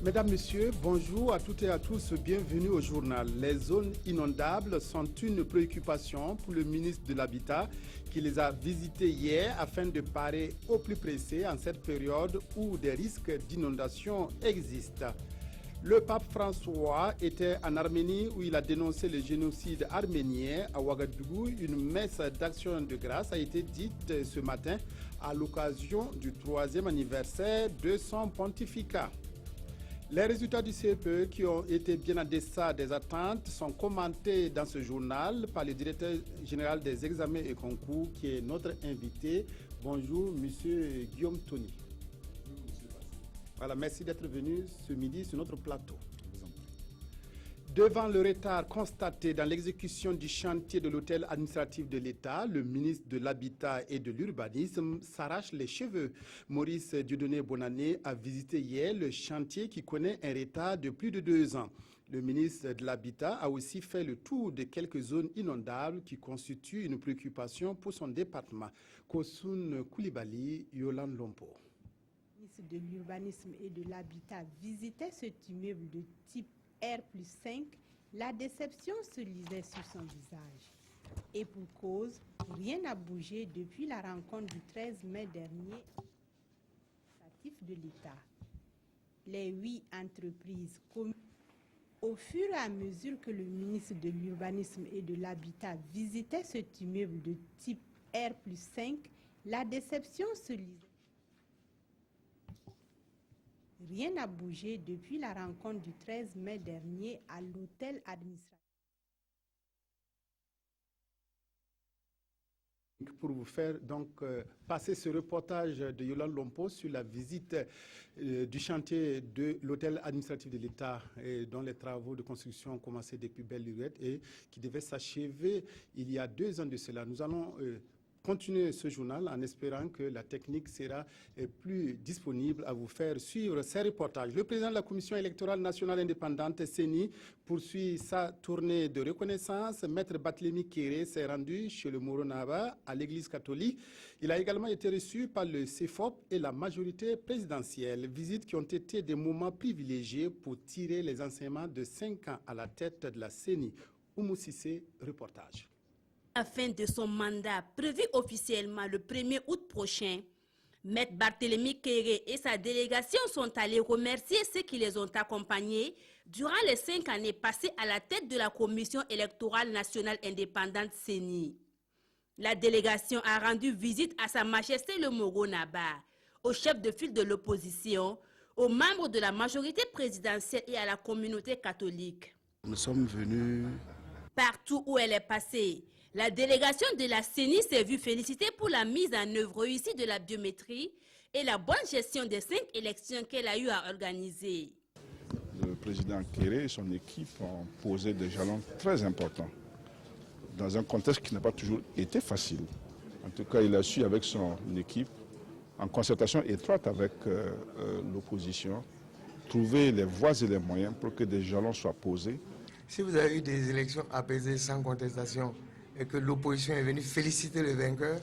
Mesdames, Messieurs, bonjour à toutes et à tous, bienvenue au journal. Les zones inondables sont une préoccupation pour le ministre de l'Habitat qui les a visitées hier afin de parer au plus pressé en cette période où des risques d'inondation existent. Le pape François était en Arménie où il a dénoncé le génocide arménien à Ouagadougou. Une messe d'action de grâce a été dite ce matin à l'occasion du 3e anniversaire de son pontificat. Les résultats du CEPE qui ont été bien en deçà des attentes sont commentés dans ce journal par le directeur général des examens et concours qui est notre invité. Bonjour, monsieur Guillaume Tony. Voilà, merci d'être venu ce midi sur notre plateau. Devant le retard constaté dans l'exécution du chantier de l'hôtel administratif de l'État, le ministre de l'Habitat et de l'Urbanisme s'arrache les cheveux. Maurice Dieudonné Bonanné a visité hier le chantier qui connaît un retard de plus de 2 ans. Le ministre de l'Habitat a aussi fait le tour de quelques zones inondables qui constituent une préoccupation pour son département. Kosun Koulibaly, Yolande Lompo. Le ministre de l'Urbanisme et de l'Habitat visitait cet immeuble de type R+5, la déception se lisait sur son visage. Et pour cause, rien n'a bougé depuis la rencontre du 13 mai dernier de l'État. Les 8 entreprises communes, au fur et à mesure que le ministre de l'Urbanisme et de l'Habitat visitait cet immeuble de type R+5, la déception se lisait. Rien n'a bougé depuis la rencontre du 13 mai dernier à l'hôtel administratif. Pour vous faire donc passer ce reportage de Yolande Lompo sur la visite du chantier de l'hôtel administratif de l'État dont les travaux de construction ont commencé depuis belle lurette et qui devaient s'achever il y a 2 ans de cela. Nous allons continuer ce journal en espérant que la technique sera plus disponible à vous faire suivre ces reportages. Le président de la Commission électorale nationale indépendante, CENI, poursuit sa tournée de reconnaissance. Maître Barthélémy Kéré s'est rendu chez le Moronaba à l'église catholique. Il a également été reçu par le CEFOP et la majorité présidentielle. Visites qui ont été des moments privilégiés pour tirer les enseignements de 5 ans à la tête de la CENI. Oumou Cissé, reportage. À la fin de son mandat, prévu officiellement le 1er août prochain, Maître Barthélémy Kéré et sa délégation sont allés remercier ceux qui les ont accompagnés durant les 5 années passées à la tête de la Commission électorale nationale indépendante CENI. La délégation a rendu visite à Sa Majesté le Moronaba, au chef de file de l'opposition, aux membres de la majorité présidentielle et à la communauté catholique. Nous sommes venus. Partout où elle est passée, la délégation de la CENI s'est vue félicitée pour la mise en œuvre réussie de la biométrie et la bonne gestion des 5 élections qu'elle a eu à organiser. Le président Kéré et son équipe ont posé des jalons très importants dans un contexte qui n'a pas toujours été facile. En tout cas, il a su avec son équipe, en concertation étroite avec l'opposition, trouver les voies et les moyens pour que des jalons soient posés. Si vous avez eu des élections apaisées sans contestation et que l'opposition est venue féliciter le vainqueur,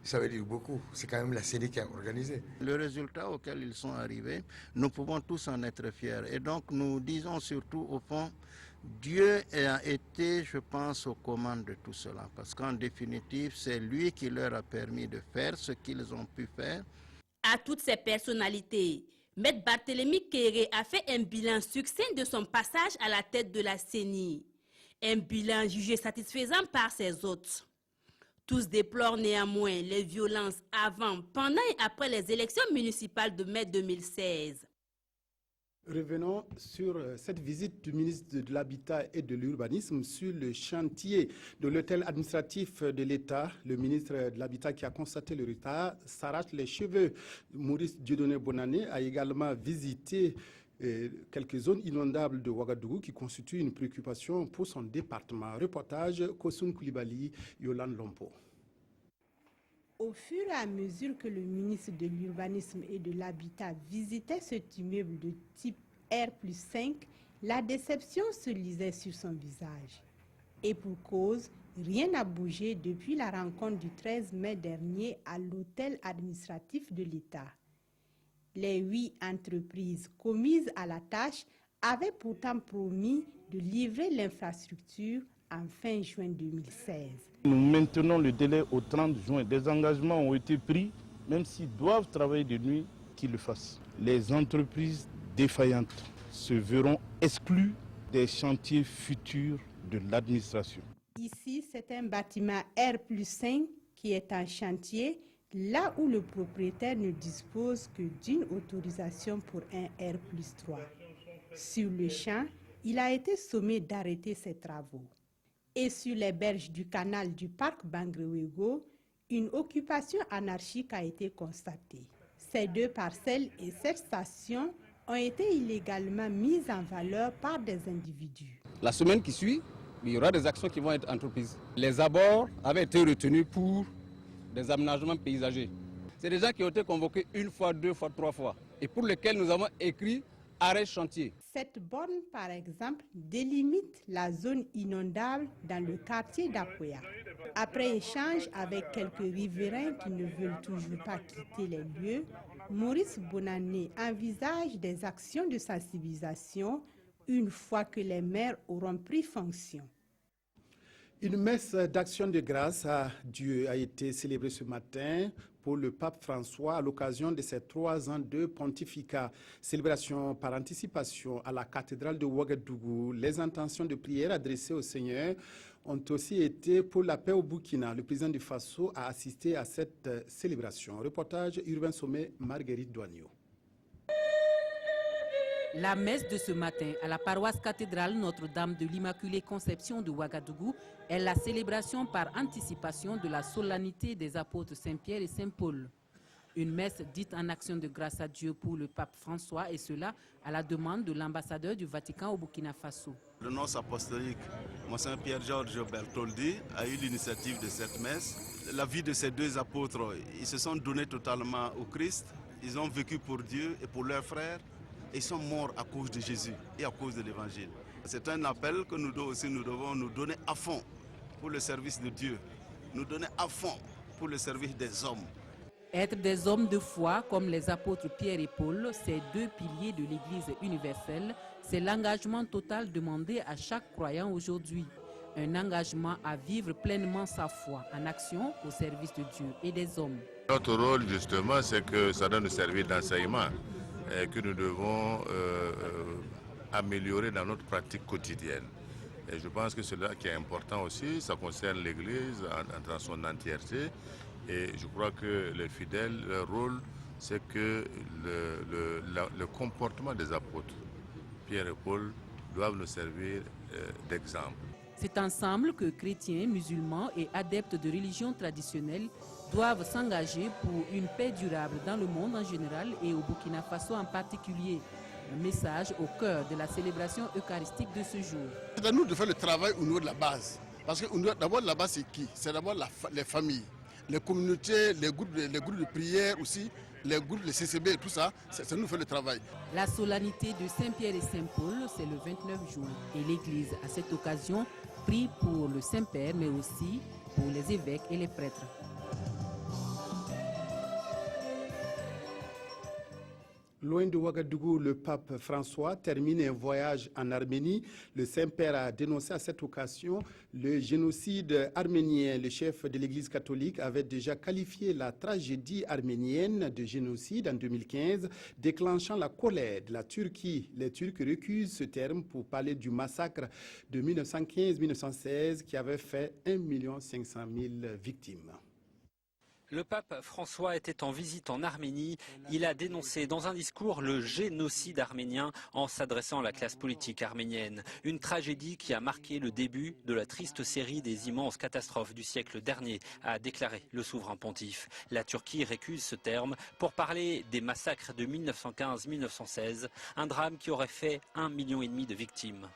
ça veut dire beaucoup. C'est quand même la CENI qui a organisé. Le résultat auquel ils sont arrivés, nous pouvons tous en être fiers. Et donc nous disons surtout au fond, Dieu a été, je pense, aux commandes de tout cela. Parce qu'en définitive, c'est lui qui leur a permis de faire ce qu'ils ont pu faire. À toutes ces personnalités, Maître Barthélémy Kéré a fait un bilan succinct de son passage à la tête de la CENI. Un bilan jugé satisfaisant par ses hôtes. Tous déplorent néanmoins les violences avant, pendant et après les élections municipales de mai 2016. Revenons sur cette visite du ministre de l'Habitat et de l'Urbanisme sur le chantier de l'hôtel administratif de l'État. Le ministre de l'Habitat qui a constaté le retard s'arrache les cheveux. Maurice Dieudonné Bonanné a également visité quelques zones inondables de Ouagadougou qui constituent une préoccupation pour son département. Reportage Kosun Koulibaly, Yolande Lompo. Au fur et à mesure que le ministre de l'Urbanisme et de l'Habitat visitait cet immeuble de type R+5, la déception se lisait sur son visage. Et pour cause, rien n'a bougé depuis la rencontre du 13 mai dernier à l'hôtel administratif de l'État. Les 8 entreprises commises à la tâche avaient pourtant promis de livrer l'infrastructure en fin juin 2016. Nous maintenons le délai au 30 juin. Des engagements ont été pris, même s'ils doivent travailler de nuit, qu'ils le fassent. Les entreprises défaillantes se verront exclues des chantiers futurs de l'administration. Ici, c'est un bâtiment R+5 qui est en chantier, là où le propriétaire ne dispose que d'une autorisation pour un R+3. Sur le champ, il a été sommé d'arrêter ses travaux. Et sur les berges du canal du parc Bangrewego, une occupation anarchique a été constatée. Ces 2 parcelles et cette station ont été illégalement mises en valeur par des individus. La semaine qui suit, il y aura des actions qui vont être entreprises. Les abords avaient été retenus pour des aménagements paysagers. C'est des gens qui ont été convoqués 1 fois, 2 fois, 3 fois et pour lesquels nous avons écrit arrêt chantier. Cette borne, par exemple, délimite la zone inondable dans le quartier d'Apoya. Après échange avec quelques riverains qui ne veulent toujours pas quitter les lieux, Maurice Bonané envisage des actions de sensibilisation une fois que les maires auront pris fonction. Une messe d'action de grâce à Dieu a été célébrée ce matin pour le pape François à l'occasion de ses 3 ans de pontificat. Célébration par anticipation à la cathédrale de Ouagadougou. Les intentions de prière adressées au Seigneur ont aussi été pour la paix au Burkina. Le président du Faso a assisté à cette célébration. Reportage Urbain Sommet, Marguerite Douagneau. La messe de ce matin à la paroisse cathédrale Notre-Dame de l'Immaculée Conception de Ouagadougou est la célébration par anticipation de la solennité des apôtres Saint-Pierre et Saint-Paul. Une messe dite en action de grâce à Dieu pour le pape François et cela à la demande de l'ambassadeur du Vatican au Burkina Faso. Le nonce apostolique, Monseigneur Pierre-Georges Bertoldi, a eu l'initiative de cette messe. La vie de ces 2 apôtres, ils se sont donnés totalement au Christ. Ils ont vécu pour Dieu et pour leurs frères. Ils sont morts à cause de Jésus et à cause de l'Évangile. C'est un appel que nous devons nous donner à fond pour le service de Dieu, nous donner à fond pour le service des hommes. Être des hommes de foi comme les apôtres Pierre et Paul, ces 2 piliers de l'Église universelle, c'est l'engagement total demandé à chaque croyant aujourd'hui. Un engagement à vivre pleinement sa foi en action au service de Dieu et des hommes. Notre rôle justement, c'est que ça doit nous servir d'enseignement. Que nous devons améliorer dans notre pratique quotidienne. Et je pense que cela qui est important aussi, ça concerne l'Église dans son entièreté. Et je crois que les fidèles, leur rôle, c'est que le comportement des apôtres, Pierre et Paul, doivent nous servir d'exemple. C'est ensemble que chrétiens, musulmans et adeptes de religions traditionnelles doivent s'engager pour une paix durable dans le monde en général et au Burkina Faso en particulier. Un message au cœur de la célébration eucharistique de ce jour. C'est à nous de faire le travail au niveau de la base. Parce que d'abord la base c'est qui? C'est d'abord les familles, les communautés, les groupes de prière aussi, les groupes, les CCB et tout ça, c'est nous de faire le travail. La solennité de Saint-Pierre et Saint-Paul, c'est le 29 juin. Et l'Église, à cette occasion, prie pour le Saint-Père, mais aussi pour les évêques et les prêtres. Loin de Ouagadougou, le pape François termine un voyage en Arménie. Le Saint-Père a dénoncé à cette occasion le génocide arménien. Le chef de l'Église catholique avait déjà qualifié la tragédie arménienne de génocide en 2015, déclenchant la colère de la Turquie. Les Turcs recusent ce terme pour parler du massacre de 1915-1916 qui avait fait 1 500 000 victimes. Le pape François était en visite en Arménie. Il a dénoncé dans un discours le génocide arménien en s'adressant à la classe politique arménienne. Une tragédie qui a marqué le début de la triste série des immenses catastrophes du siècle dernier, a déclaré le souverain pontife. La Turquie récuse ce terme pour parler des massacres de 1915-1916, un drame qui aurait fait 1,5 million de victimes.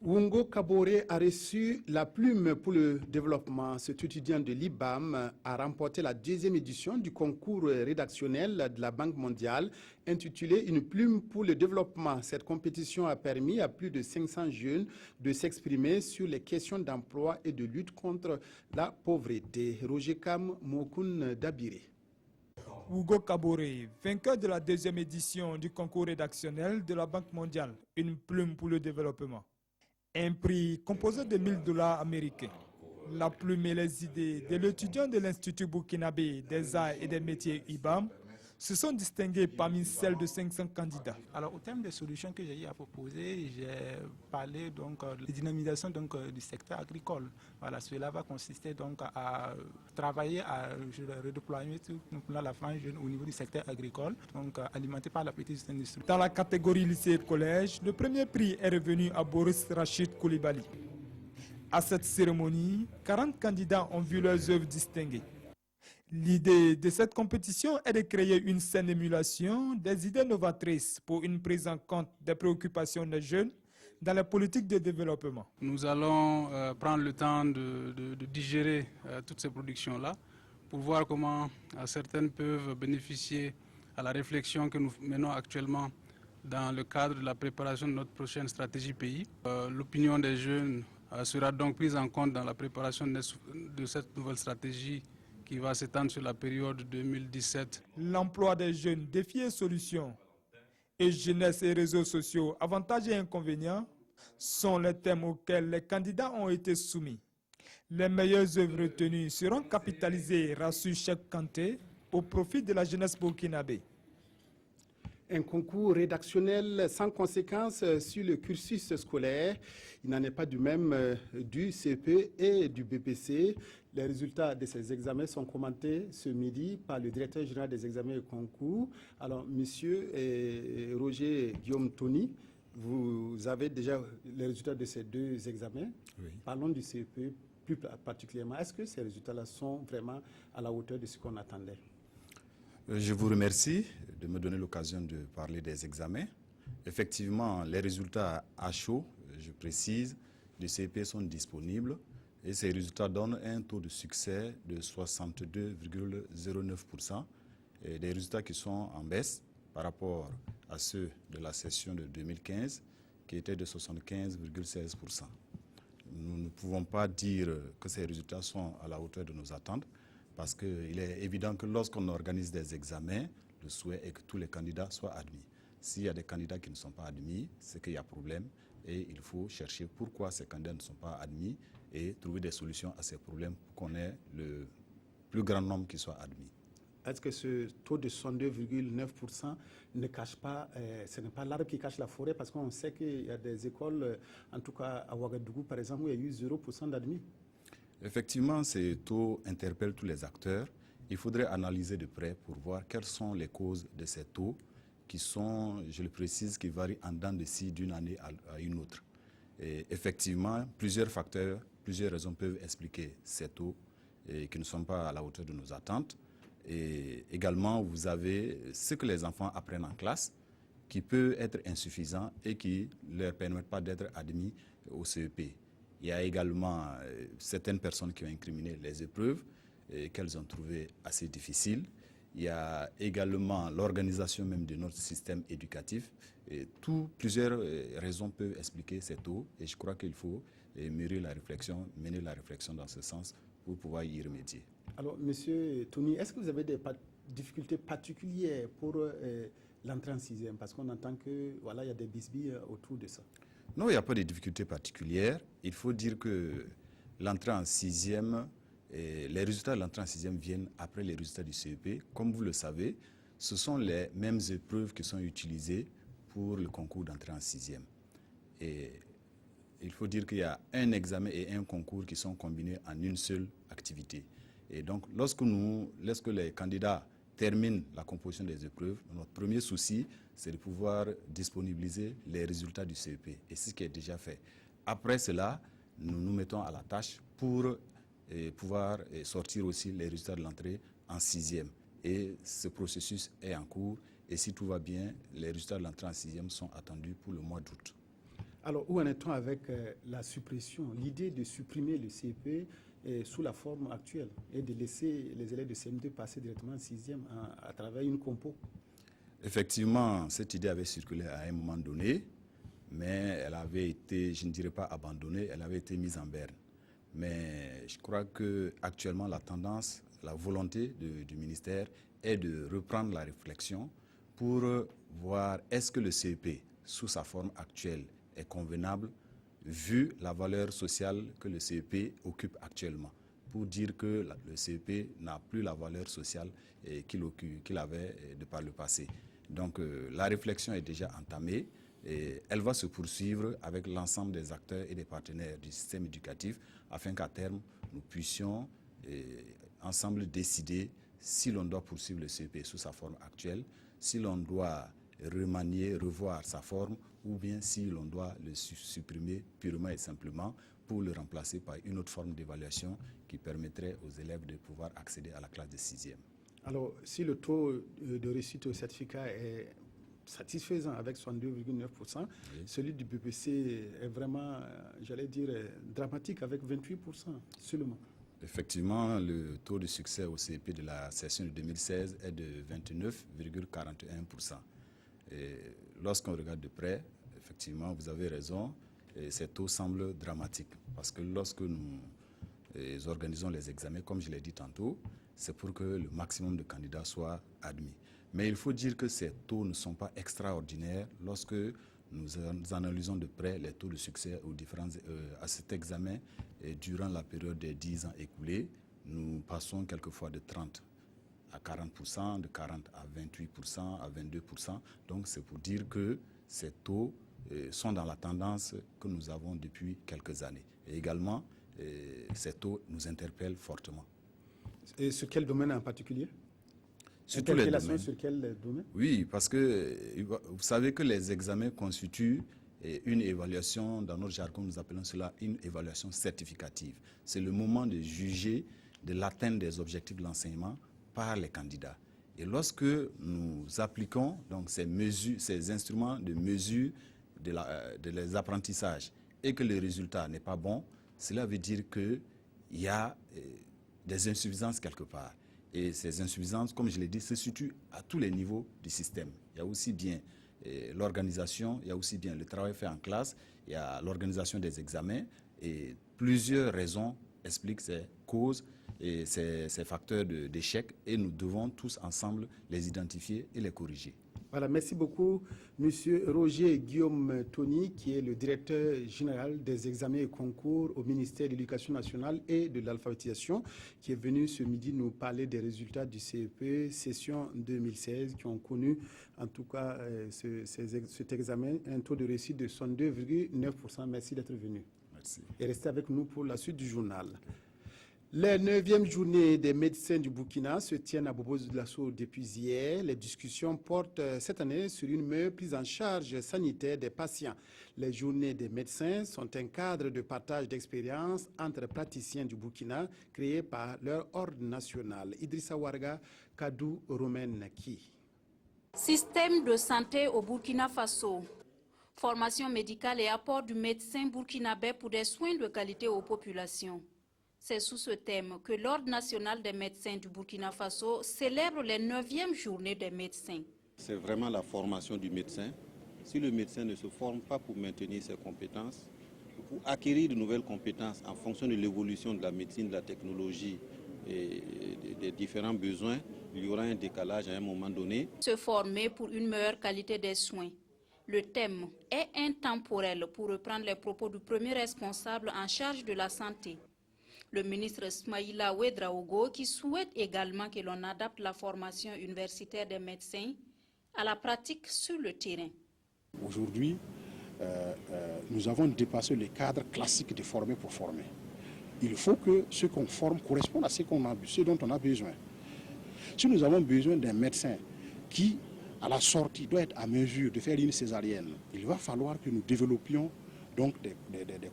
Wungo Kabore a reçu la plume pour le développement. Cet étudiant de l'IBAM a remporté la 2e édition du concours rédactionnel de la Banque mondiale intitulé Une plume pour le développement. Cette compétition a permis à plus de 500 jeunes de s'exprimer sur les questions d'emploi et de lutte contre la pauvreté. Roger Kam Mokun Dabiré. Hugo Kaboré, vainqueur de la 2e édition du concours rédactionnel de la Banque mondiale, une plume pour le développement. Un prix composé de $1000 américains. La plume et les idées de l'étudiant de l'Institut burkinabé des arts et des métiers IBAM se sont distingués parmi celles de 500 candidats. Alors, au terme des solutions que j'ai eu à proposer, j'ai parlé donc de dynamisation du secteur agricole. Voilà, cela va consister donc à travailler à redéployer la frange jeune au niveau du secteur agricole, donc alimenté par la petite industrie. Dans la catégorie lycée et collège, le premier prix est revenu à Boris Rachid Koulibaly. À cette cérémonie, 40 candidats ont vu leurs œuvres distinguées. L'idée de cette compétition est de créer une saine émulation des idées novatrices pour une prise en compte des préoccupations des jeunes dans la politique de développement. Nous allons prendre le temps de digérer toutes ces productions-là pour voir comment certaines peuvent bénéficier à la réflexion que nous menons actuellement dans le cadre de la préparation de notre prochaine stratégie pays. L'opinion des jeunes sera donc prise en compte dans la préparation de cette nouvelle stratégie qui va s'étendre sur la période 2017. L'emploi des jeunes, défis et solutions, et jeunesse et réseaux sociaux, avantages et inconvénients, sont les thèmes auxquels les candidats ont été soumis. Les meilleures œuvres retenues seront capitalisées, rassure Cheikh Kanté, au profit de la jeunesse burkinabé. Un concours rédactionnel sans conséquence sur le cursus scolaire. Il n'en est pas du même du CP et du BPC. Les résultats de ces examens sont commentés ce midi par le directeur général des examens et concours. Alors, monsieur Roger Guillaume Tony, vous avez déjà les résultats de ces 2 examens. Oui. Parlons du CP plus particulièrement. Est-ce que ces résultats-là sont vraiment à la hauteur de ce qu'on attendait? Je vous remercie de me donner l'occasion de parler des examens. Effectivement, les résultats à chaud, je précise, du CP sont disponibles et ces résultats donnent un taux de succès de 62,09%, et des résultats qui sont en baisse par rapport à ceux de la session de 2015 qui étaient de 75,16%. Nous ne pouvons pas dire que ces résultats sont à la hauteur de nos attentes, parce qu'il est évident que lorsqu'on organise des examens, le souhait est que tous les candidats soient admis. S'il y a des candidats qui ne sont pas admis, c'est qu'il y a problème et il faut chercher pourquoi ces candidats ne sont pas admis et trouver des solutions à ces problèmes pour qu'on ait le plus grand nombre qui soit admis. Est-ce que ce taux de 62,9% ne cache pas, ce n'est pas l'arbre qui cache la forêt, parce qu'on sait qu'il y a des écoles, en tout cas à Ouagadougou par exemple, où il y a eu 0% d'admis? Effectivement, ces taux interpellent tous les acteurs. Il faudrait analyser de près pour voir quelles sont les causes de ces taux qui sont, je le précise, qui varient en dents de scie d'une année à une autre. Et effectivement, plusieurs facteurs, plusieurs raisons peuvent expliquer ces taux qui ne sont pas à la hauteur de nos attentes. Et également, vous avez ce que les enfants apprennent en classe qui peut être insuffisant et qui ne leur permettent pas d'être admis au CEP. Il y a également certaines personnes qui ont incriminé les épreuves qu'elles ont trouvées assez difficiles. Il y a également l'organisation même de notre système éducatif. Et plusieurs raisons peuvent expliquer ces taux et je crois qu'il faut mener la réflexion dans ce sens pour pouvoir y remédier. Alors, monsieur Tony, est-ce que vous avez des difficultés particulières pour l'entrée en 6e? Parce qu'on entend que voilà, il y a des bisbilles autour de ça. Non, il n'y a pas de difficultés particulières. Il faut dire que l'entrée en 6e, les résultats de l'entrée en 6e viennent après les résultats du CEP. Comme vous le savez, ce sont les mêmes épreuves qui sont utilisées pour le concours d'entrée en 6e. Et il faut dire qu'il y a un examen et un concours qui sont combinés en une seule activité. Et donc, lorsque les candidats terminent la composition des épreuves, notre premier souci, c'est de pouvoir disponibiliser les résultats du CEP. Et c'est ce qui est déjà fait. Après cela, nous nous mettons à la tâche pour pouvoir sortir aussi les résultats de l'entrée en 6e. Et ce processus est en cours. Et si tout va bien, les résultats de l'entrée en 6e sont attendus pour le mois d'août. Alors, où en est-on avec la suppression, l'idée de supprimer le CEP sous la forme actuelle et de laisser les élèves de CM2 passer directement en 6e à travers une compo? Effectivement, cette idée avait circulé à un moment donné, mais elle avait été, je ne dirais pas abandonnée, elle avait été mise en berne. Mais je crois qu'actuellement, la tendance la volonté du ministère est de reprendre la réflexion pour voir est-ce que le CEP, sous sa forme actuelle, est convenable vu la valeur sociale que le CEP occupe actuellement, pour dire que le CEP n'a plus la valeur sociale qu'il avait de par le passé. Donc la réflexion est déjà entamée et elle va se poursuivre avec l'ensemble des acteurs et des partenaires du système éducatif afin qu'à terme, nous puissions ensemble décider si l'on doit poursuivre le CEP sous sa forme actuelle, si l'on doit remanier, revoir sa forme, ou bien si l'on doit le supprimer purement et simplement pour le remplacer par une autre forme d'évaluation qui permettrait aux élèves de pouvoir accéder à la classe de 6e. Alors, si le taux de réussite au certificat est satisfaisant avec 62,9%, celui du BPC est vraiment, j'allais dire, dramatique avec 28% seulement. Effectivement, le taux de succès au CEP de la session de 2016 est de 29,41%. Lorsqu'on regarde de près, effectivement, vous avez raison, ces taux semblent dramatiques. Parce que lorsque nous organisons les examens, comme je l'ai dit tantôt, c'est pour que le maximum de candidats soient admis. Mais il faut dire que ces taux ne sont pas extraordinaires lorsque nous analysons de près les taux de succès à cet examen. Et durant la période des 10 ans écoulés, nous passons quelquefois de 30 à 40%, de 40 à 28%, à 22%. Donc c'est pour dire que ces taux sont dans la tendance que nous avons depuis quelques années. Et également, ces taux nous interpellent fortement. Et sur quel domaine en particulier? Sur tous les domaines. Sur quel domaine? Oui, parce que vous savez que les examens constituent une évaluation, dans notre jargon nous appelons cela une évaluation certificative. C'est le moment de juger de l'atteinte des objectifs de l'enseignement par les candidats. Et lorsque nous appliquons donc ces instruments de mesure de les apprentissages et que le résultat n'est pas bon, cela veut dire qu'il y a des insuffisances quelque part. Et ces insuffisances, comme je l'ai dit, se situent à tous les niveaux du système. Il y a aussi bien l'organisation, il y a aussi bien le travail fait en classe, il y a l'organisation des examens et plusieurs raisons expliquent ces causes et ces facteurs d'échec et nous devons tous ensemble les identifier et les corriger. Voilà, merci beaucoup, Monsieur Roger Guillaume Tony, qui est le directeur général des examens et concours au ministère de l'Éducation nationale et de l'alphabétisation, qui est venu ce midi nous parler des résultats du CEP session 2016, qui ont connu, en tout cas, cet examen, un taux de réussite de 62,9%. Merci d'être venu. Merci. Et restez avec nous pour la suite du journal. Les 9e journées des médecins du Burkina se tiennent à Bobo-Dioulasso depuis hier. Les discussions portent cette année sur une meilleure prise en charge sanitaire des patients. Les journées des médecins sont un cadre de partage d'expériences entre praticiens du Burkina créé par leur ordre national. Idrissa Warga, Kadou Romain Ki. Système de santé au Burkina Faso. Formation médicale et apport du médecin burkinabé pour des soins de qualité aux populations. C'est sous ce thème que l'Ordre national des médecins du Burkina Faso célèbre les 9e journées des médecins. C'est vraiment la formation du médecin. Si le médecin ne se forme pas pour maintenir ses compétences, pour acquérir de nouvelles compétences en fonction de l'évolution de la médecine, de la technologie et des différents besoins, il y aura un décalage à un moment donné. Se former pour une meilleure qualité des soins. Le thème est intemporel pour reprendre les propos du premier responsable en charge de la santé. Le ministre Smaïla Ouedraogo, qui souhaite également que l'on adapte la formation universitaire des médecins à la pratique sur le terrain. Aujourd'hui, nous avons dépassé le cadre classique de former pour former. Il faut que ce qu'on forme corresponde à ce dont on a besoin. Si nous avons besoin d'un médecin qui, à la sortie, doit être à mesure de faire une césarienne, il va falloir que nous développions donc des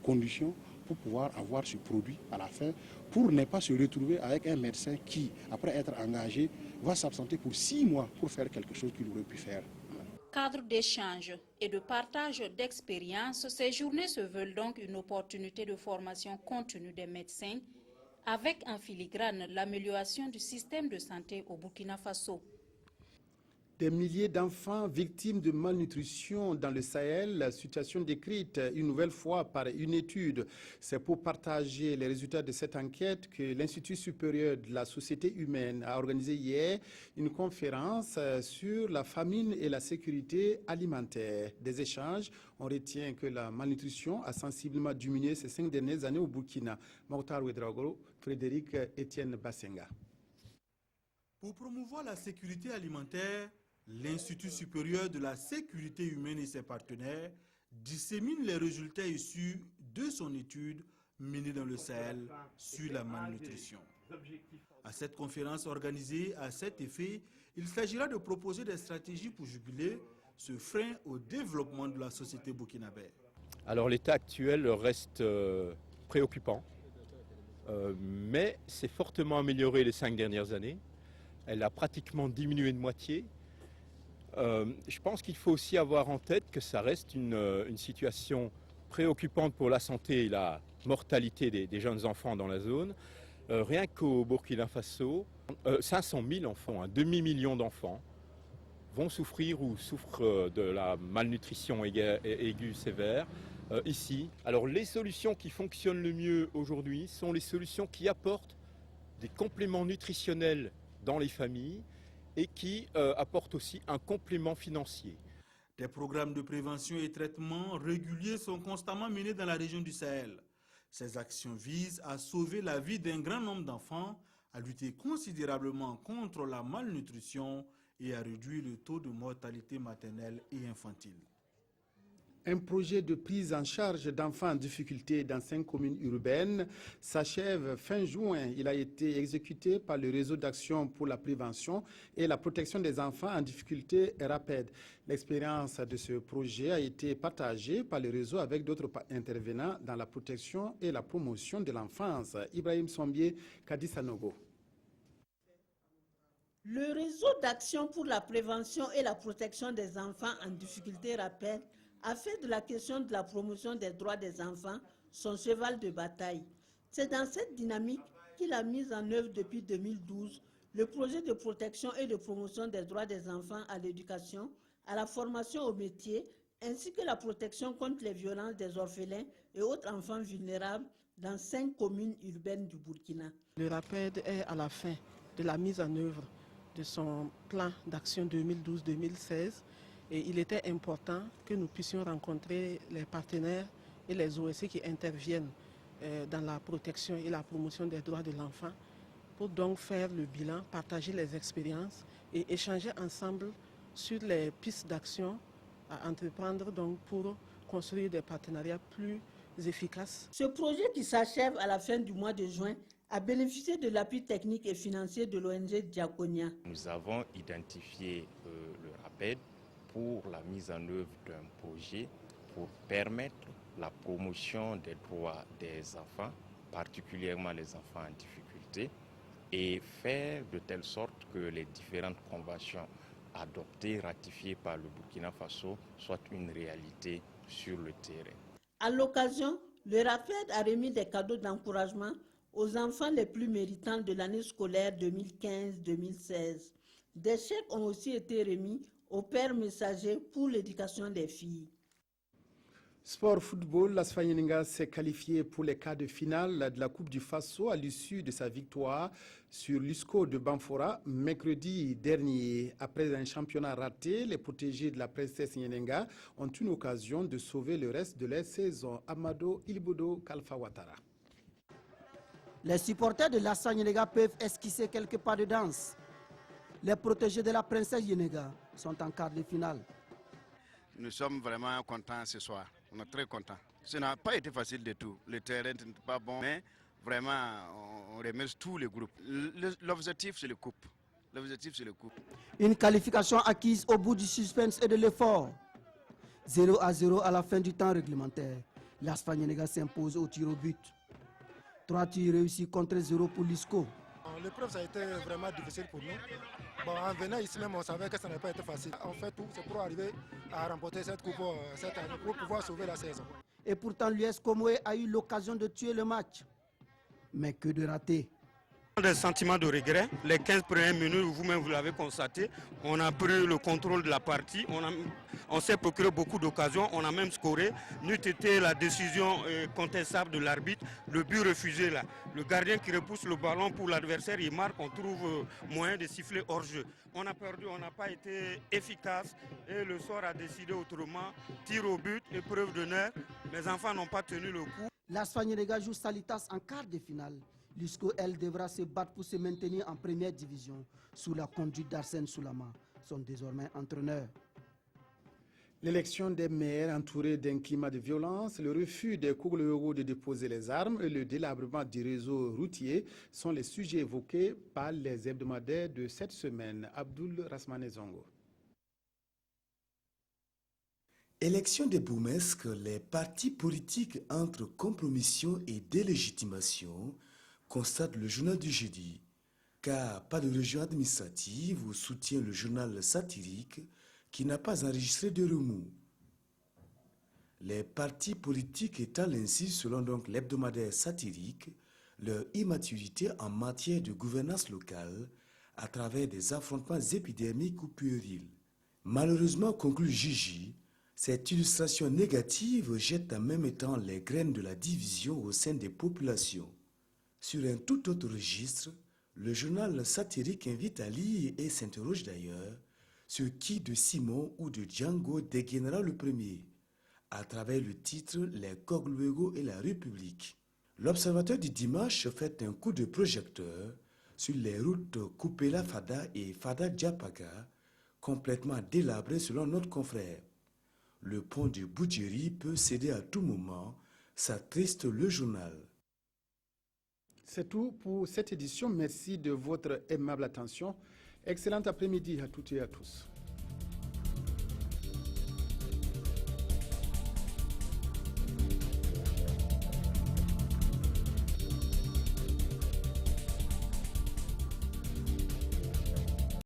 conditions pour pouvoir avoir ce produit à la fin, pour ne pas se retrouver avec un médecin qui, après être engagé, va s'absenter pour 6 mois pour faire quelque chose qu'il aurait pu faire. Cadre d'échange et de partage d'expériences, ces journées se veulent donc une opportunité de formation continue des médecins, avec en filigrane l'amélioration du système de santé au Burkina Faso. Des milliers d'enfants victimes de malnutrition dans le Sahel, la situation décrite une nouvelle fois par une étude. C'est pour partager les résultats de cette enquête que l'Institut supérieur de la société humaine a organisé hier une conférence sur la famine et la sécurité alimentaire. Des échanges, on retient que la malnutrition a sensiblement diminué ces 5 dernières années au Burkina. Mokhtar Ouedraogo, Frédéric Etienne Bassenga. Pour promouvoir la sécurité alimentaire, l'Institut supérieur de la sécurité humaine et ses partenaires disséminent les résultats issus de son étude menée dans le Sahel sur la malnutrition. À cette conférence organisée à cet effet, il s'agira de proposer des stratégies pour juguler ce frein au développement de la société burkinabé. Alors l'état actuel reste préoccupant, mais c'est fortement amélioré les 5 dernières années. Elle a pratiquement diminué de moitié. Je pense qu'il faut aussi avoir en tête que ça reste une situation préoccupante pour la santé et la mortalité des jeunes enfants dans la zone. Rien qu'au Burkina Faso, 500 000 enfants, un demi-million d'enfants, vont souffrir ou souffrent de la malnutrition aiguë sévère ici. Alors les solutions qui fonctionnent le mieux aujourd'hui sont les solutions qui apportent des compléments nutritionnels dans les familles et qui apportent aussi un complément financier. Des programmes de prévention et traitement réguliers sont constamment menés dans la région du Sahel. Ces actions visent à sauver la vie d'un grand nombre d'enfants, à lutter considérablement contre la malnutrition et à réduire le taux de mortalité maternelle et infantile. Un projet de prise en charge d'enfants en difficulté dans 5 communes urbaines s'achève fin juin. Il a été exécuté par le réseau d'action pour la prévention et la protection des enfants en difficulté RAPED. L'expérience de ce projet a été partagée par le réseau avec d'autres intervenants dans la protection et la promotion de l'enfance. Ibrahim Sombier, Kadi Sanogo. Le réseau d'action pour la prévention et la protection des enfants en difficulté RAPED a fait de la question de la promotion des droits des enfants son cheval de bataille. C'est dans cette dynamique qu'il a mis en œuvre depuis 2012 le projet de protection et de promotion des droits des enfants à l'éducation, à la formation au métier, ainsi que la protection contre les violences des orphelins et autres enfants vulnérables dans 5 communes urbaines du Burkina. Le RAPED est à la fin de la mise en œuvre de son plan d'action 2012-2016. Et il était important que nous puissions rencontrer les partenaires et les OSC qui interviennent dans la protection et la promotion des droits de l'enfant pour donc faire le bilan, partager les expériences et échanger ensemble sur les pistes d'action à entreprendre donc pour construire des partenariats plus efficaces. Ce projet qui s'achève à la fin du mois de juin a bénéficié de l'appui technique et financier de l'ONG Diaconia. Nous avons identifié le RAPED pour la mise en œuvre d'un projet pour permettre la promotion des droits des enfants, particulièrement les enfants en difficulté, et faire de telle sorte que les différentes conventions adoptées, ratifiées par le Burkina Faso, soient une réalité sur le terrain. À l'occasion, le RAPED a remis des cadeaux d'encouragement aux enfants les plus méritants de l'année scolaire 2015-2016. Des chèques ont aussi été remis aux pères messagers pour l'éducation des filles. Sport football, l'Asfanyeninga s'est qualifié pour les quarts de finale de la Coupe du Faso à l'issue de sa victoire sur l'USCO de Banfora mercredi dernier. Après un championnat raté, les protégés de la princesse Nyenenga ont une occasion de sauver le reste de leur saison. Amado Ilibodo Kalfa Ouattara. Les supporters de l'Assane Yenega peuvent esquisser quelques pas de danse. Les protégés de la princesse Yenega sont en quart de finale. Nous sommes vraiment contents ce soir. On est très contents. Ce n'a pas été facile du tout. Le terrain n'est pas bon, mais vraiment, on remercie tous les groupes. L'objectif, c'est le coupe. L'objectif, c'est le coupe. Une qualification acquise au bout du suspense et de l'effort. 0-0 à la fin du temps réglementaire. L'Asfan Yenega s'impose au tir au but. 3 tirs réussis contre 0 pour l'ISCO. L'épreuve, ça a été vraiment difficile pour nous. Bon, en venant ici même, on savait que ça n'a pas été facile. On fait tout, c'est pour arriver à remporter cette coupe cette année, pour pouvoir sauver la saison. Et pourtant, l'US Comoé a eu l'occasion de tuer le match. Mais que de ratés. Des sentiments de regret. Les 15 premières minutes, vous-même vous l'avez constaté, on a pris le contrôle de la partie, on s'est procuré beaucoup d'occasions, on a même scoré. N'eût été la décision contestable de l'arbitre, le but refusé là. Le gardien qui repousse le ballon pour l'adversaire, il marque, on trouve moyen de siffler hors jeu. On a perdu, on n'a pas été efficace et le sort a décidé autrement. Tir au but, épreuve d'honneur, les enfants n'ont pas tenu le coup. Las Fanyenega joue Salitas en quart de finale. L'USCO, elle, devra se battre pour se maintenir en première division sous la conduite d'Arsène Soulama, son désormais entraîneur. L'élection des maires entourée d'un climat de violence, le refus des Kouglou de déposer les armes et le délabrement du réseau routier sont les sujets évoqués par les hebdomadaires de cette semaine. Abdoul Rasmane Zongo. Élection des bourgmestres, les partis politiques entre compromission et délégitimation, constate le journal du jeudi, car pas de région administrative où soutient le journal satirique qui n'a pas enregistré de remous. Les partis politiques étalent ainsi, selon donc l'hebdomadaire satirique, leur immaturité en matière de gouvernance locale à travers des affrontements épidermiques ou puérils. Malheureusement, conclut Gigi, cette illustration négative jette en même temps les graines de la division au sein des populations. Sur un tout autre registre, le journal satirique invite à lire et s'interroge d'ailleurs sur qui de Simon ou de Django dégainera le premier, à travers le titre « Les Kogluego et la République ». L'observateur du dimanche fait un coup de projecteur sur les routes Kupela-Fada et Fada-Djapaka, complètement délabrées selon notre confrère. Le pont de Boudjeri peut céder à tout moment, s'attriste le journal. C'est tout pour cette édition. Merci de votre aimable attention. Excellent après-midi à toutes et à tous.